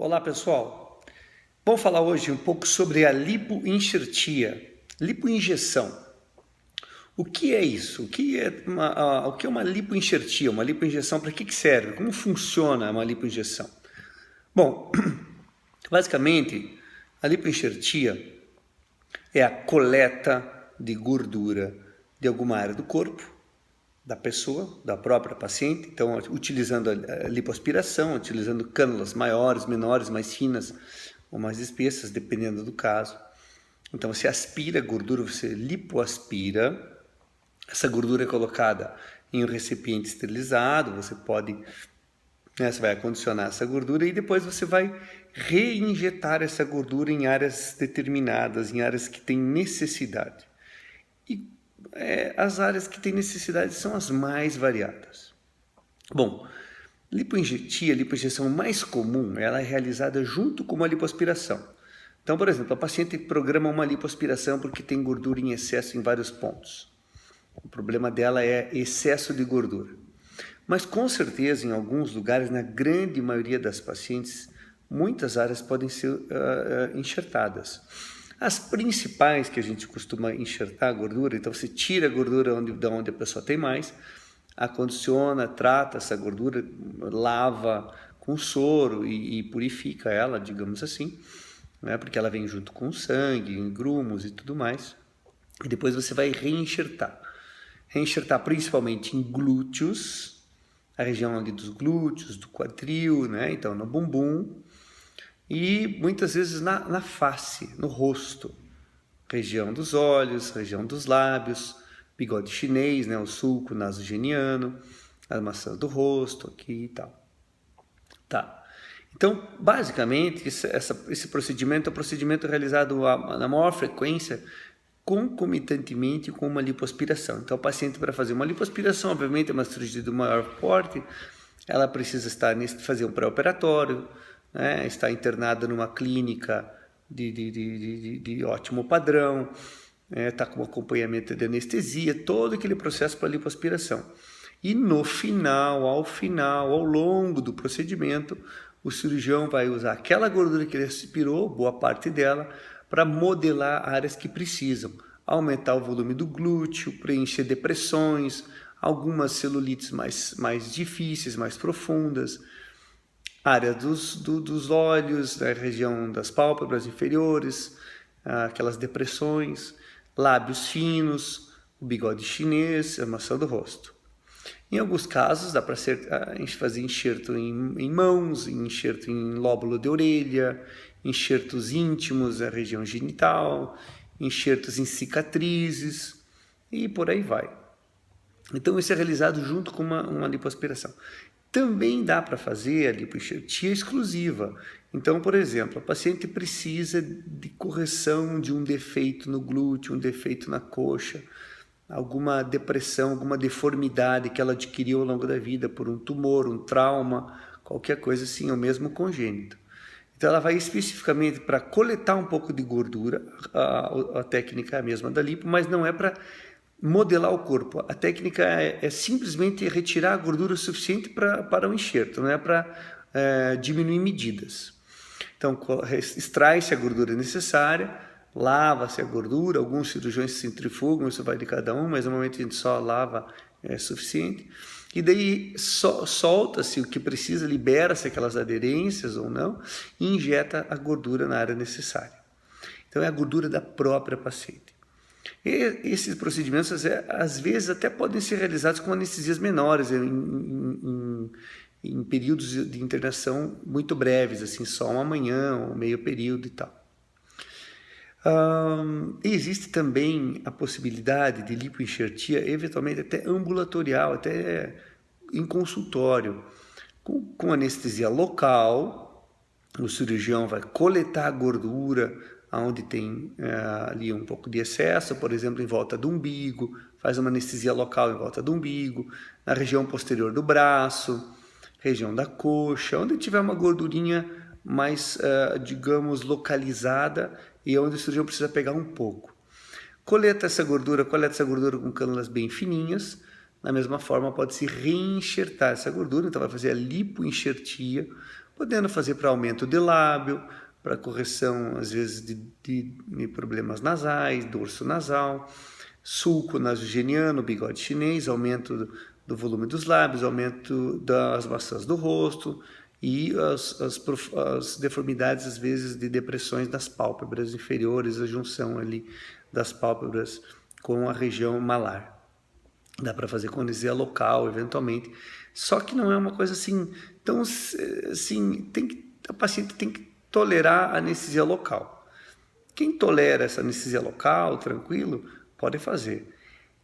Olá pessoal, vamos falar hoje um pouco sobre a lipoenxertia, lipoinjeção. O que é isso? O que é uma lipoenxertia, uma lipoinjeção? Para que serve? Como funciona uma lipoinjeção? Bom, basicamente a lipoenxertia é a coleta de gordura de alguma área do corpo, da pessoa, da própria paciente, então utilizando a lipoaspiração, utilizando cânulas maiores, menores, mais finas ou mais espessas, dependendo do caso. Então você aspira a gordura, você lipoaspira, essa gordura é colocada em um recipiente esterilizado, você vai acondicionar essa gordura e depois você vai reinjetar essa gordura em áreas determinadas, em áreas que têm necessidade. E as áreas que têm necessidade são as mais variadas. Bom, lipoenxertia, a lipoinjeção mais comum, ela é realizada junto com uma lipoaspiração. Então, por exemplo, a paciente programa uma lipoaspiração porque tem gordura em excesso em vários pontos. O problema dela é excesso de gordura. Mas com certeza, em alguns lugares, na grande maioria das pacientes, muitas áreas podem ser enxertadas. As principais que a gente costuma enxertar a gordura, então você tira a gordura de onde a pessoa tem mais, acondiciona, trata essa gordura, lava com soro e purifica ela, digamos assim, né? Porque ela vem junto com o sangue, em grumos e tudo mais. E depois você vai reenxertar. Reenxertar principalmente em glúteos, a região ali dos glúteos, do quadril, né? Então no bumbum, e muitas vezes na face, no rosto, região dos olhos, região dos lábios, bigode chinês, né, o sulco nasogeniano, a maçã do rosto aqui e tal. Tá. Então, basicamente, esse procedimento é um procedimento realizado na maior frequência, concomitantemente com uma lipoaspiração. Então, o paciente, para fazer uma lipoaspiração, obviamente é uma cirurgia do maior porte, ela precisa fazer um pré-operatório, né, estar internada numa clínica de ótimo padrão, tá com acompanhamento de anestesia, todo aquele processo para lipoaspiração. E no final, ao longo do procedimento, o cirurgião vai usar aquela gordura que ele aspirou, boa parte dela, para modelar áreas que precisam, aumentar o volume do glúteo, preencher depressões, algumas celulites mais difíceis, mais profundas, área dos olhos, da região das pálpebras inferiores, aquelas depressões, lábios finos, o bigode chinês, a maçã do rosto. Em alguns casos dá para fazer enxerto em mãos, enxerto em lóbulo de orelha, enxertos íntimos na região genital, enxertos em cicatrizes e por aí vai. Então isso é realizado junto com uma lipoaspiração. Também dá para fazer a lipoenxertia exclusiva. Então, por exemplo, a paciente precisa de correção de um defeito no glúteo, um defeito na coxa, alguma depressão, alguma deformidade que ela adquiriu ao longo da vida por um tumor, um trauma, qualquer coisa assim, ou mesmo congênito. Então ela vai especificamente para coletar um pouco de gordura, a técnica é a mesma da lipo, mas não é para modelar o corpo. A técnica é simplesmente retirar a gordura suficiente para o enxerto, não é para diminuir medidas. Então extrai-se a gordura necessária, lava-se a gordura, alguns cirurgiões centrifugam, isso vai de cada um, mas normalmente a gente só lava, é suficiente. E daí solta-se o que precisa, libera-se aquelas aderências ou não, e injeta a gordura na área necessária. Então é a gordura da própria paciente. E esses procedimentos às vezes até podem ser realizados com anestesias menores, em períodos de internação muito breves, assim, só uma manhã, ou meio período e tal. Existe também a possibilidade de lipoenxertia, eventualmente até ambulatorial, até em consultório, com anestesia local. O cirurgião vai coletar a gordura onde tem ali um pouco de excesso, por exemplo, em volta do umbigo, faz uma anestesia local em volta do umbigo, na região posterior do braço, região da coxa, onde tiver uma gordurinha mais, digamos, localizada e onde o cirurgião precisa pegar um pouco. Coleta essa gordura com cânulas bem fininhas. Da mesma forma, pode-se reenxertar essa gordura, então vai fazer a lipoenxertia, podendo fazer para aumento de lábio, para correção, às vezes, de problemas nasais, dorso nasal, sulco nasogeniano, bigode chinês, aumento do volume dos lábios, aumento das maçãs do rosto e as deformidades, às vezes, de depressões das pálpebras inferiores, a junção ali das pálpebras com a região malar. Dá para fazer com anestesia local, eventualmente. Só que não é uma coisa assim, tão assim, a paciente tem que tolerar a anestesia local. Quem tolera essa anestesia local, tranquilo, pode fazer.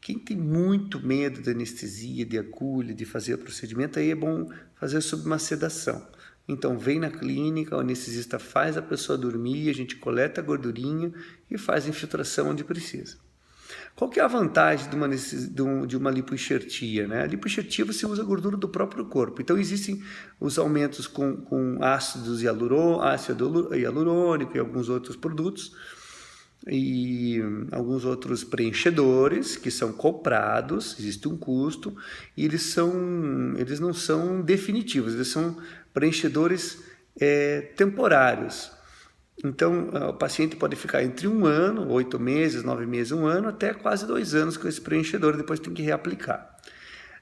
Quem tem muito medo de anestesia, de agulha, de fazer o procedimento, aí é bom fazer sob uma sedação. Então, vem na clínica, o anestesista faz a pessoa dormir, a gente coleta a gordurinha e faz a infiltração onde precisa. Qual que é a vantagem de uma lipoenxertia, né? A lipoenxertia você usa a gordura do próprio corpo. Então existem os aumentos com ácido hialurônico e alguns outros produtos e alguns outros preenchedores que são comprados, existe um custo e eles não são definitivos, eles são preenchedores temporários. Então, o paciente pode ficar entre 1 ano, 8 meses, 9 meses, 1 ano, até quase 2 anos com esse preenchedor, depois tem que reaplicar.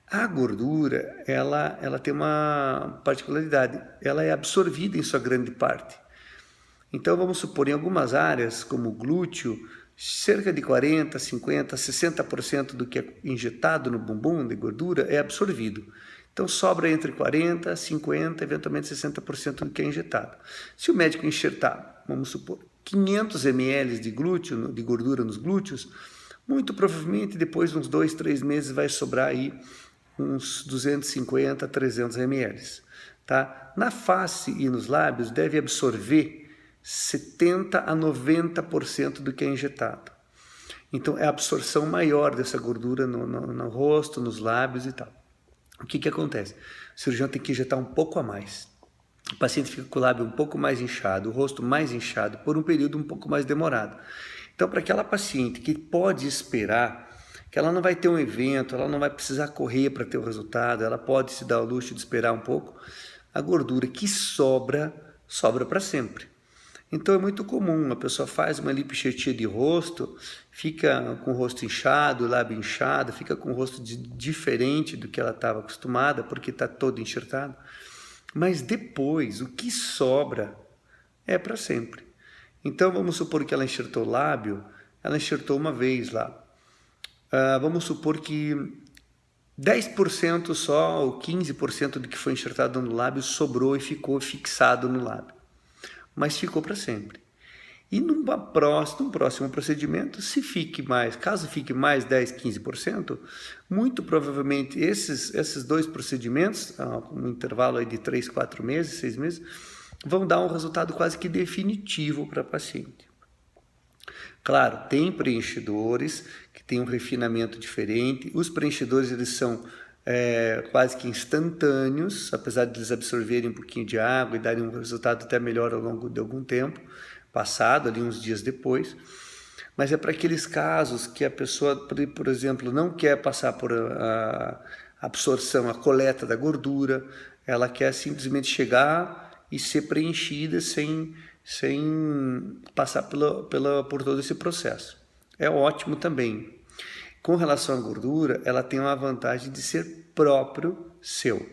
A gordura, ela tem uma particularidade, ela é absorvida em sua grande parte. Então, vamos supor, em algumas áreas, como o glúteo, cerca de 40%, 50%, 60% do que é injetado no bumbum de gordura é absorvido. Então, sobra entre 40%, 50%, eventualmente 60% do que é injetado. Se o médico enxertar, vamos supor, 500 ml de gordura nos glúteos, muito provavelmente depois de uns 2, 3 meses vai sobrar aí uns 250, 300 ml. Tá? Na face e nos lábios deve absorver 70% a 90% do que é injetado. Então, é a absorção maior dessa gordura no rosto, nos lábios e tal. O que acontece? O cirurgião tem que injetar um pouco a mais. O paciente fica com o lábio um pouco mais inchado, o rosto mais inchado, por um período um pouco mais demorado. Então, para aquela paciente que pode esperar, que ela não vai ter um evento, ela não vai precisar correr para ter o resultado, ela pode se dar ao luxo de esperar um pouco, a gordura que sobra para sempre. Então é muito comum, a pessoa faz uma lipoenxertia de rosto, fica com o rosto inchado, o lábio inchado, fica com o rosto diferente do que ela estava acostumada, porque está todo enxertado. Mas depois, o que sobra é para sempre. Então vamos supor que ela enxertou o lábio, ela enxertou uma vez lá. Vamos supor que 10% só, ou 15% do que foi enxertado no lábio sobrou e ficou fixado no lábio. Mas ficou para sempre. E num próximo procedimento, caso fique mais 10, 15%, muito provavelmente esses 2 procedimentos, com um intervalo aí de 3, 4 meses, 6 meses, vão dar um resultado quase que definitivo para a paciente. Claro, tem preenchedores que têm um refinamento diferente, os preenchedores eles são quase que instantâneos, apesar de eles absorverem um pouquinho de água e darem um resultado até melhor ao longo de algum tempo, passado, ali uns dias depois. Mas é para aqueles casos que a pessoa, por exemplo, não quer passar por a absorção, a coleta da gordura, ela quer simplesmente chegar e ser preenchida sem passar por todo esse processo. É ótimo também. Com relação à gordura, ela tem uma vantagem de ser próprio seu.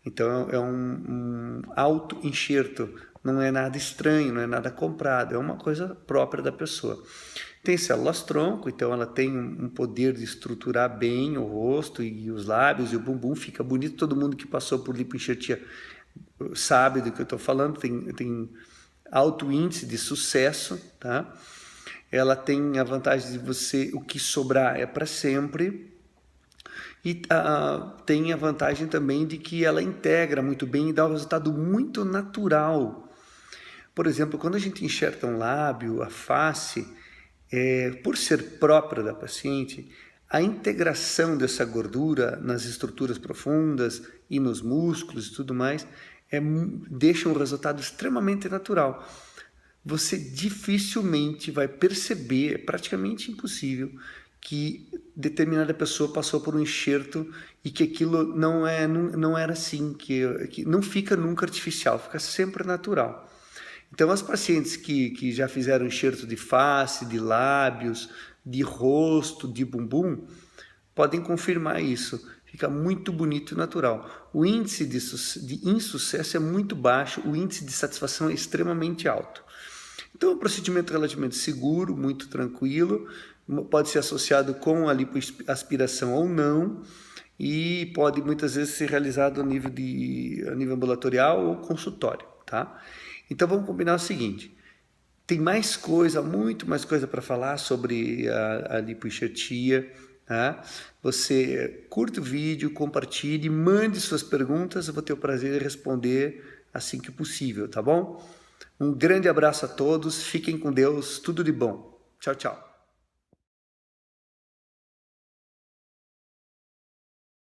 Então, é um auto-enxerto, não é nada estranho, não é nada comprado, é uma coisa própria da pessoa. Tem células-tronco, então ela tem um poder de estruturar bem o rosto e os lábios e o bumbum, fica bonito. Todo mundo que passou por lipoenxertia sabe do que eu estou falando, tem alto índice de sucesso, tá? Ela tem a vantagem de o que sobrar é para sempre, e tem a vantagem também de que ela integra muito bem e dá um resultado muito natural. Por exemplo, quando a gente enxerta um lábio, a face, por ser própria da paciente, a integração dessa gordura nas estruturas profundas e nos músculos e tudo mais, deixa um resultado extremamente natural. Você dificilmente vai perceber, é praticamente impossível, que determinada pessoa passou por um enxerto e que aquilo não era assim, que não fica nunca artificial, fica sempre natural. Então, as pacientes que já fizeram enxerto de face, de lábios, de rosto, de bumbum, podem confirmar isso. Fica muito bonito e natural. O índice de insucesso é muito baixo, o índice de satisfação é extremamente alto. Então, é um procedimento relativamente seguro, muito tranquilo, pode ser associado com a lipoaspiração ou não, e pode muitas vezes ser realizado a nível ambulatorial ou consultório, tá? Então, vamos combinar o seguinte: tem mais coisa, muito mais coisa para falar sobre a lipoenxertia, tá? Você curte o vídeo, compartilhe, mande suas perguntas, eu vou ter o prazer de responder assim que possível, tá bom? Um grande abraço a todos, fiquem com Deus, tudo de bom. Tchau, tchau.